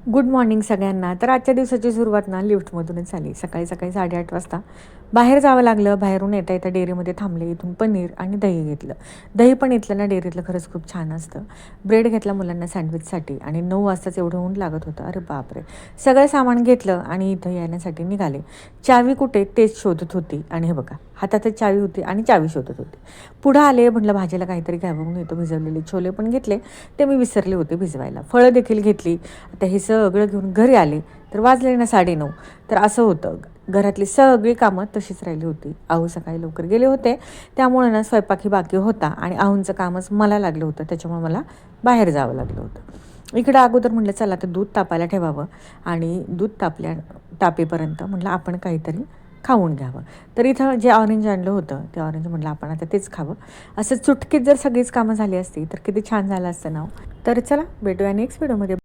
Good morning सगळ्यांना. तर आजच्या दिवसाची सुरुवात ना लिफ्टमधूनच झाली. सकाळी सकाळी 8:30 वाजता बाहेर जावं लागलं. बाहेरून येता येता डेअरीमध्ये थांबले. इथून पनीर आणि दही घेतलं. दही पण इथलं ना डेअरीतलं खरंच खूप छान असतं. ब्रेड घेतला मुलांना सँडविचसाठी आणि 9 वाजताच एवढं ऊन लागत होतं. अरे बापरे! सगळं सामान घेतलं आणि इथं येण्यासाठी निघाले. चावी कुठे तेच शोधत होती आणि हे बघा हातातच चावी होती आणि चावी शोधत होती. पुढं आले, म्हटलं भाजीला काहीतरी घ्यावं म्हणून इथं भिजवलेले छोले पण घेतले. ते मी विसरले होते भिजवायला. फळं देखील घेतली. आता हे सगळं घेऊन घरी आले तर वाजले ना 9:30. तर असं होतं, घरातली सगळी कामं तशीच राहिली होती. आऊ सकाळी लवकर गेले होते, त्यामुळे ना स्वयंपाकही बाकी होता आणि आऊंचं कामच मला लागलं होतं, त्याच्यामुळे मला बाहेर जावं लागलं होतं. इकडं अगोदर म्हटलं चला तर दूध तापायला ठेवावं आणि दूध तापेपर्यंत म्हटलं आपण काहीतरी खाऊन घ्यावं. तर इथं जे ऑरेंज आणलं होतं ते ऑरेंज म्हटलं आपण आता तेच खावं. असं चुटकीत जर सगळीच कामं झाली असती तर किती छान झालं असतं ना. तर चला भेटूया नेक्स्ट व्हिडिओमध्ये.